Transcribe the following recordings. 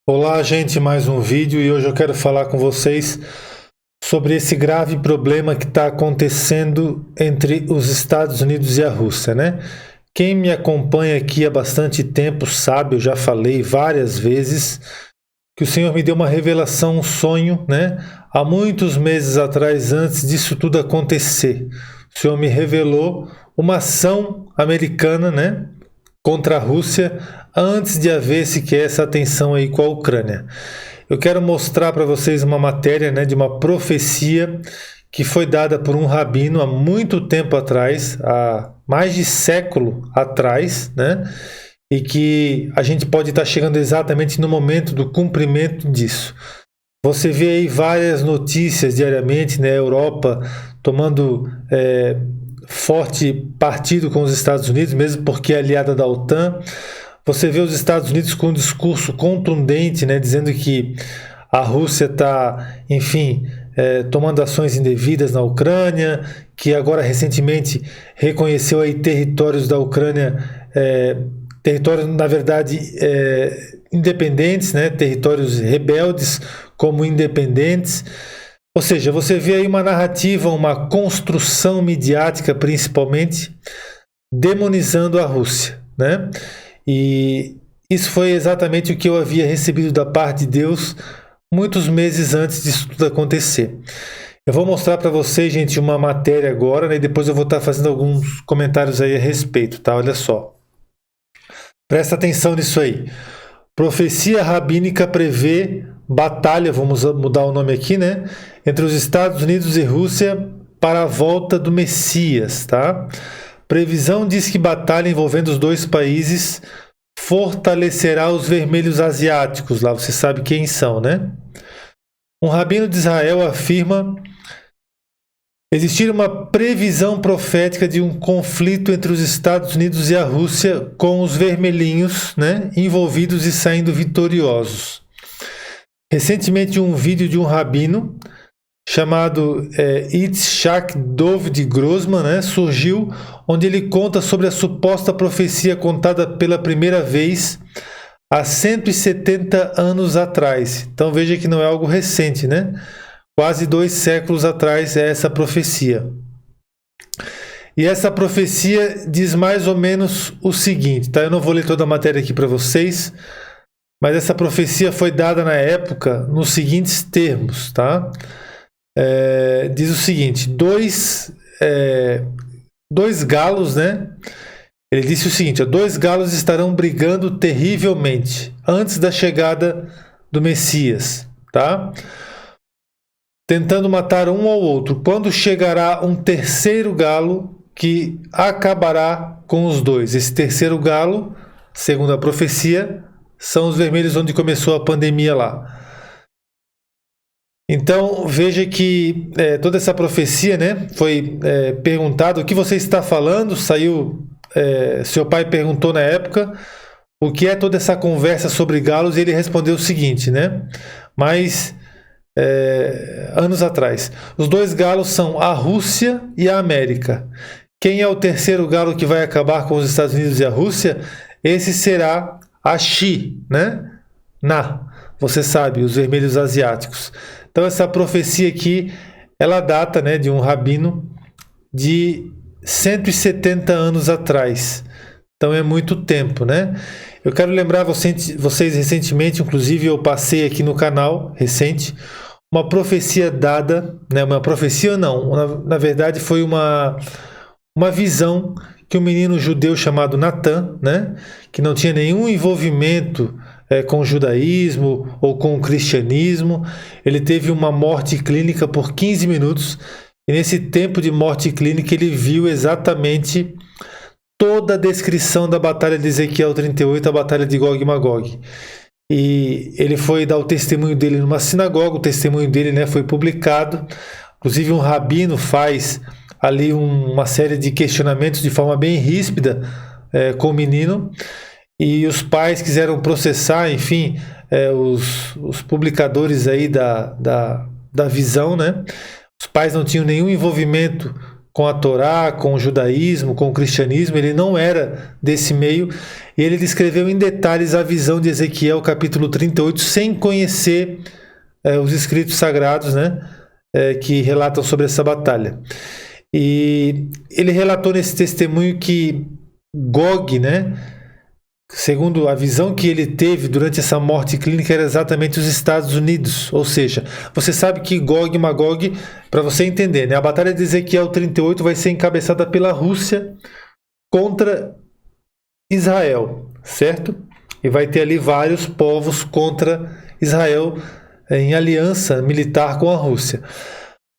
Olá, gente, mais um vídeo e hoje eu quero falar com vocês sobre esse grave problema que está acontecendo entre os Estados Unidos e a Rússia, né? Quem me acompanha aqui há bastante tempo sabe, eu já falei várias vezes que o Senhor me deu uma revelação, um sonho, né? Há muitos meses atrás, antes disso tudo acontecer, o Senhor me revelou uma ação americana, né? Contra a Rússia, antes de haver sequer essa tensão aí com a Ucrânia. Eu quero mostrar para vocês uma matéria, né, de uma profecia que foi dada por um rabino há muito tempo atrás, há mais de século atrás, né, e que a gente pode estar chegando exatamente no momento do cumprimento disso. Você vê aí várias notícias diariamente, né, Europa tomando forte partido com os Estados Unidos, mesmo porque é aliada da OTAN. Você vê os Estados Unidos com um discurso contundente, né, dizendo que a Rússia está, enfim, tomando ações indevidas na Ucrânia, que agora recentemente reconheceu aí territórios da Ucrânia, territórios, na verdade, independentes, né, territórios rebeldes como independentes. Ou seja, você vê aí uma narrativa, uma construção midiática, principalmente, demonizando a Rússia, né? E isso foi exatamente o que eu havia recebido da parte de Deus muitos meses antes disso tudo acontecer. Eu vou mostrar para vocês, gente, uma matéria agora, né? E depois eu vou estar fazendo alguns comentários aí a respeito, tá? Olha só. Presta atenção nisso aí. Profecia rabínica prevê batalha, vamos mudar o nome aqui, né? Entre os Estados Unidos e Rússia para a volta do Messias, tá? Previsão diz que batalha envolvendo os dois países fortalecerá os vermelhos asiáticos. Lá você sabe quem são, né? Um rabino de Israel afirma existir uma previsão profética de um conflito entre os Estados Unidos e a Rússia com os vermelhinhos, né, envolvidos e saindo vitoriosos. Recentemente, um vídeo de um rabino chamado Yitzhak Dov Grossman, né, surgiu, onde ele conta sobre a suposta profecia contada pela primeira vez há 170 anos atrás. Então veja que não é algo recente, né? Quase 2 séculos atrás é essa profecia. E essa profecia diz mais ou menos o seguinte, tá? Eu não vou ler toda a matéria aqui para vocês, mas essa profecia foi dada na época nos seguintes termos, tá? Diz o seguinte, dois galos, né? Ele disse o seguinte, 2 galos estarão brigando terrivelmente antes da chegada do Messias, tá? Tentando matar um ao outro. Quando chegará um terceiro galo que acabará com os dois. Esse terceiro galo, segundo a profecia, são os vermelhos onde começou a pandemia lá. Então veja que toda essa profecia, né, foi perguntado o que você está falando. Saiu, seu pai perguntou na época o que é toda essa conversa sobre galos e ele respondeu o seguinte, né? Mas anos atrás. Os 2 galos são a Rússia e a América. Quem é o terceiro galo que vai acabar com os Estados Unidos e a Rússia? Esse será a Xi, né? Você sabe, os vermelhos asiáticos. Então essa profecia aqui, ela data, né, de um rabino de 170 anos atrás. Então é muito tempo, né? Eu quero lembrar vocês recentemente, inclusive eu passei aqui no canal recente, uma profecia dada, né? Uma profecia não, na verdade foi uma visão que um menino judeu chamado Natan, né? Que não tinha nenhum envolvimento com o judaísmo ou com o cristianismo, ele teve uma morte clínica por 15 minutos e nesse tempo de morte clínica ele viu exatamente toda a descrição da batalha de Ezequiel 38, a batalha de Gog e Magog. E ele foi dar o testemunho dele numa sinagoga, o testemunho dele, né, foi publicado. Inclusive um rabino faz ali uma série de questionamentos de forma bem ríspida com o menino. E os pais quiseram processar, enfim, os publicadores aí da visão, né? Os pais não tinham nenhum envolvimento com a Torá, com o judaísmo, com o cristianismo, ele não era desse meio, e ele descreveu em detalhes a visão de Ezequiel, capítulo 38, sem conhecer os escritos sagrados, né, que relatam sobre essa batalha. E ele relatou nesse testemunho que Gog, né, segundo a visão que ele teve durante essa morte clínica, era exatamente os Estados Unidos. Ou seja, você sabe que Gog e Magog, para você entender, né, a batalha de Ezequiel 38 vai ser encabeçada pela Rússia contra Israel, certo? E vai ter ali vários povos contra Israel em aliança militar com a Rússia.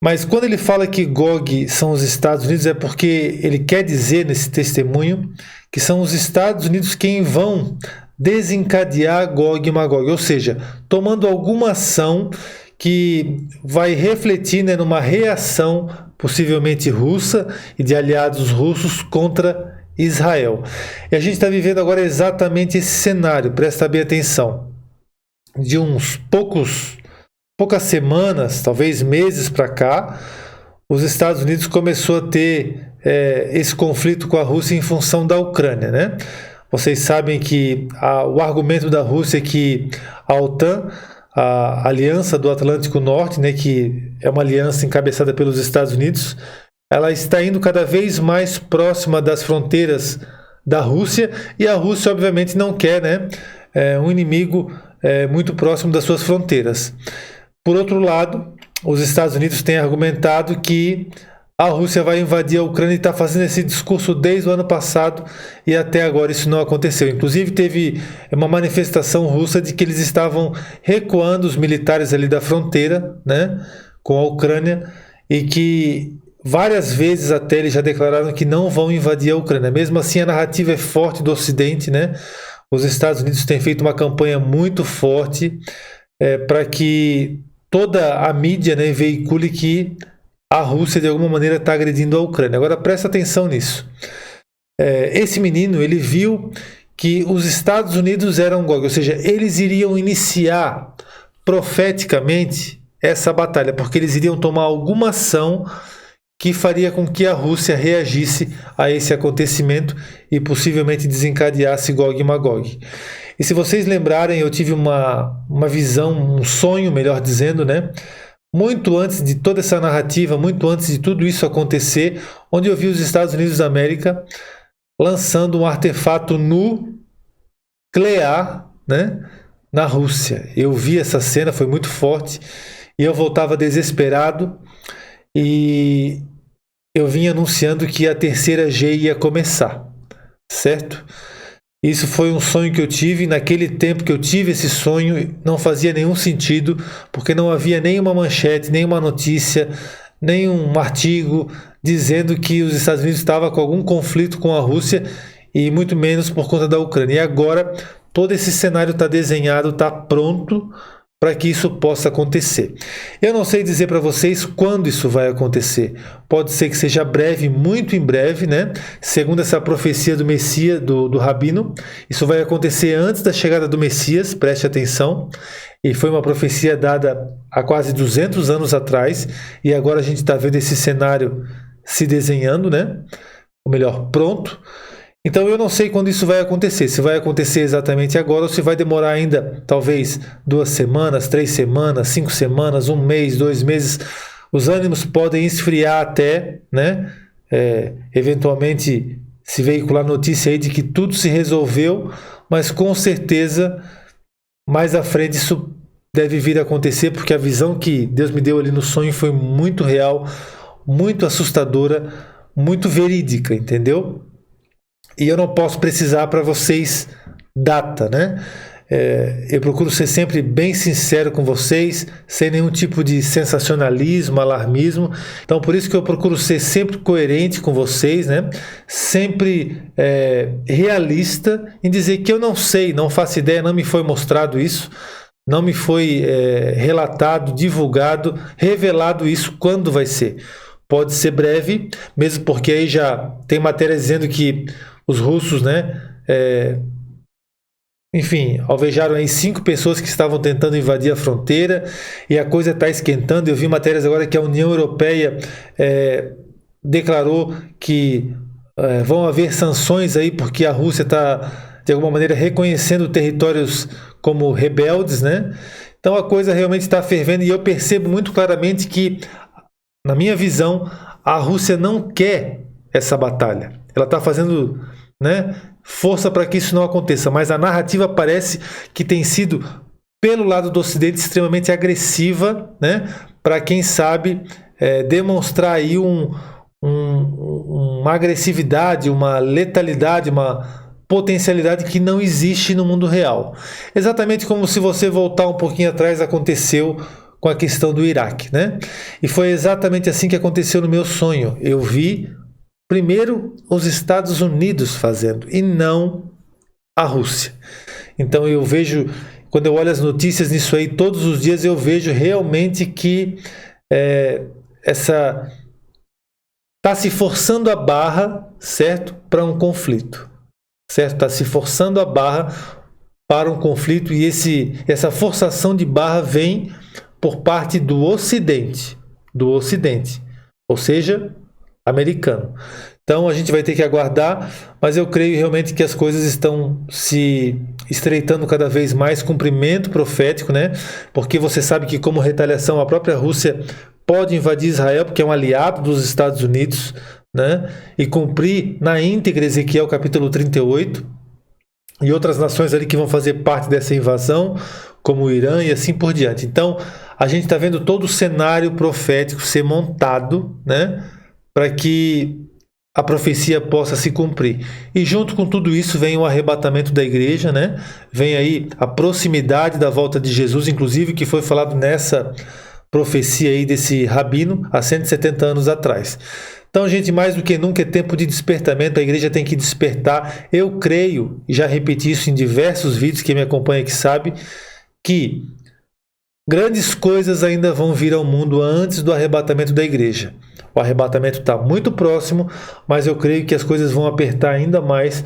Mas quando ele fala que Gog são os Estados Unidos, é porque ele quer dizer nesse testemunho que são os Estados Unidos quem vão desencadear Gog e Magog, ou seja, tomando alguma ação que vai refletir, né, numa reação possivelmente russa e de aliados russos contra Israel. E a gente está vivendo agora exatamente esse cenário, presta bem atenção. De uns poucas semanas, talvez meses para cá, os Estados Unidos começou a ter esse conflito com a Rússia em função da Ucrânia, né? Vocês sabem que o argumento da Rússia é que a OTAN, a Aliança do Atlântico Norte, né, que é uma aliança encabeçada pelos Estados Unidos, ela está indo cada vez mais próxima das fronteiras da Rússia, e a Rússia obviamente não quer, né, um inimigo muito próximo das suas fronteiras. Por outro lado, os Estados Unidos têm argumentado que a Rússia vai invadir a Ucrânia e está fazendo esse discurso desde o ano passado e até agora isso não aconteceu. Inclusive teve uma manifestação russa de que eles estavam recuando os militares ali da fronteira, né, com a Ucrânia, e que várias vezes até eles já declararam que não vão invadir a Ucrânia. Mesmo assim, a narrativa é forte do Ocidente, né? Os Estados Unidos têm feito uma campanha muito forte para que toda a mídia, né, veicule que a Rússia de alguma maneira está agredindo a Ucrânia. Agora presta atenção nisso. Esse menino, ele viu que os Estados Unidos eram Gog, ou seja, eles iriam iniciar profeticamente essa batalha, porque eles iriam tomar alguma ação que faria com que a Rússia reagisse a esse acontecimento e possivelmente desencadeasse Gog e Magog. E se vocês lembrarem, eu tive uma visão, um sonho, melhor dizendo, né? Muito antes de toda essa narrativa, muito antes de tudo isso acontecer, onde eu vi os Estados Unidos da América lançando um artefato nuclear, né, na Rússia. Eu vi essa cena, foi muito forte, e eu voltava desesperado, e eu vim anunciando que a terceira G ia começar, certo? Isso foi um sonho que eu tive. Naquele tempo que eu tive esse sonho, não fazia nenhum sentido, porque não havia nenhuma manchete, nenhuma notícia, nenhum artigo dizendo que os Estados Unidos estavam com algum conflito com a Rússia, e muito menos por conta da Ucrânia. E agora todo esse cenário está desenhado, está pronto para que isso possa acontecer. Eu não sei dizer para vocês quando isso vai acontecer. Pode ser que seja breve, muito em breve, né? Segundo essa profecia do Messias, do Rabino, isso vai acontecer antes da chegada do Messias, preste atenção. E foi uma profecia dada há quase 200 anos atrás, e agora a gente está vendo esse cenário se desenhando, né? Ou melhor, pronto. Então eu não sei quando isso vai acontecer, se vai acontecer exatamente agora ou se vai demorar ainda talvez 2 semanas, 3 semanas, 5 semanas, 1 mês, 2 meses. Os ânimos podem esfriar até, né? Eventualmente se veicular notícia aí de que tudo se resolveu, mas com certeza mais à frente isso deve vir a acontecer, porque a visão que Deus me deu ali no sonho foi muito real, muito assustadora, muito verídica, entendeu? E eu não posso precisar para vocês data, né? Eu procuro ser sempre bem sincero com vocês, sem nenhum tipo de sensacionalismo, alarmismo. Então, por isso que eu procuro ser sempre coerente com vocês, né? Sempre realista em dizer que eu não sei, não faço ideia, não me foi mostrado isso, não me foi relatado, divulgado, revelado isso quando vai ser. Pode ser breve, mesmo porque aí já tem matéria dizendo que os russos, né, enfim, alvejaram aí 5 pessoas que estavam tentando invadir a fronteira, e a coisa está esquentando. Eu vi matérias agora que a União Europeia declarou que vão haver sanções aí porque a Rússia está, de alguma maneira, reconhecendo territórios como rebeldes, né? Então a coisa realmente está fervendo e eu percebo muito claramente que, na minha visão, a Rússia não quer essa batalha. Ela está fazendo, né, força para que isso não aconteça, mas a narrativa parece que tem sido, pelo lado do Ocidente, extremamente agressiva, né, para quem sabe demonstrar aí uma agressividade, uma letalidade, uma potencialidade que não existe no mundo real. Exatamente como, se você voltar um pouquinho atrás, aconteceu com a questão do Iraque, né? E foi exatamente assim que aconteceu no meu sonho. Eu vi primeiro os Estados Unidos fazendo e não a Rússia. Então eu vejo, quando eu olho as notícias nisso aí, todos os dias eu vejo realmente que está se forçando a barra, certo? Para um conflito, certo? Está se forçando a barra para um conflito e essa forçação de barra vem por parte do Ocidente, ou seja, americano. Então a gente vai ter que aguardar, mas eu creio realmente que as coisas estão se estreitando cada vez mais, cumprimento profético, né? Porque você sabe que, como retaliação, a própria Rússia pode invadir Israel, porque é um aliado dos Estados Unidos, né? E cumprir na íntegra Ezequiel capítulo 38 e outras nações ali que vão fazer parte dessa invasão, como o Irã e assim por diante. Então a gente está vendo todo o cenário profético ser montado, né, para que a profecia possa se cumprir. E junto com tudo isso vem o arrebatamento da igreja, né? Vem aí a proximidade da volta de Jesus, inclusive, que foi falado nessa profecia aí desse rabino há 170 anos atrás. Então, gente, mais do que nunca é tempo de despertamento, a igreja tem que despertar. Eu creio, e já repeti isso em diversos vídeos, quem me acompanha aqui sabe, que grandes coisas ainda vão vir ao mundo antes do arrebatamento da igreja. O arrebatamento está muito próximo, mas eu creio que as coisas vão apertar ainda mais,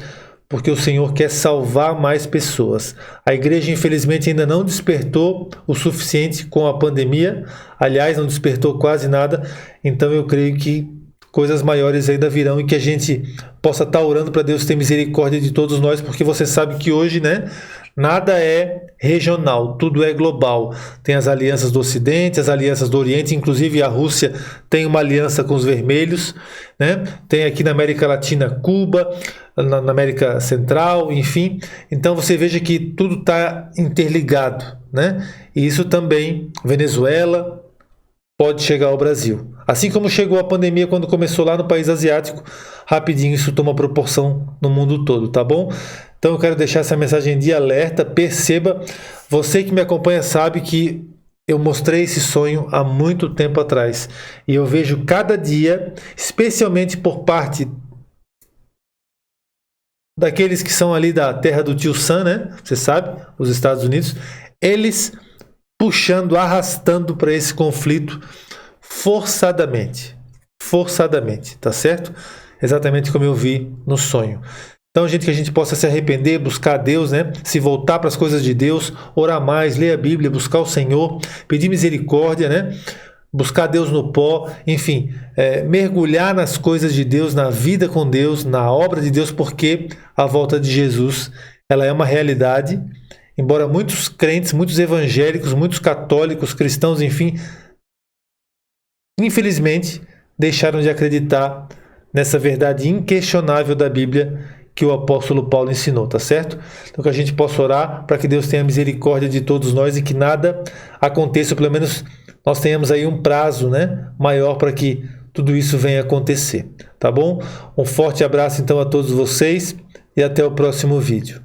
porque o Senhor quer salvar mais pessoas. A igreja, infelizmente, ainda não despertou o suficiente com a pandemia. Aliás, não despertou quase nada. Então eu creio que coisas maiores ainda virão e que a gente possa estar orando para Deus ter misericórdia de todos nós, porque você sabe que hoje, né, nada é regional, tudo é global. Tem as alianças do Ocidente, as alianças do Oriente, inclusive a Rússia tem uma aliança com os vermelhos, né? Tem aqui na América Latina Cuba, na América Central, enfim. Então você veja que tudo está interligado, né? E isso também, Venezuela, pode chegar ao Brasil. Assim como chegou a pandemia quando começou lá no país asiático, rapidinho isso toma proporção no mundo todo, tá bom? Então eu quero deixar essa mensagem de alerta. Perceba, você que me acompanha sabe que eu mostrei esse sonho há muito tempo atrás. E eu vejo cada dia, especialmente por parte daqueles que são ali da terra do tio Sam, né? Você sabe, os Estados Unidos, eles puxando, arrastando para esse conflito forçadamente, tá certo? Exatamente como eu vi no sonho. Então, gente, que a gente possa se arrepender, buscar a Deus, né? Se voltar para as coisas de Deus, orar mais, ler a Bíblia, buscar o Senhor, pedir misericórdia, né? Buscar Deus no pó, enfim, mergulhar nas coisas de Deus, na vida com Deus, na obra de Deus, porque a volta de Jesus, ela é uma realidade. Embora muitos crentes, muitos evangélicos, muitos católicos, cristãos, enfim, infelizmente, deixaram de acreditar nessa verdade inquestionável da Bíblia que o apóstolo Paulo ensinou, tá certo? Então que a gente possa orar para que Deus tenha misericórdia de todos nós e que nada aconteça, ou pelo menos nós tenhamos aí um prazo, né, maior para que tudo isso venha acontecer, tá bom? Um forte abraço então a todos vocês e até o próximo vídeo.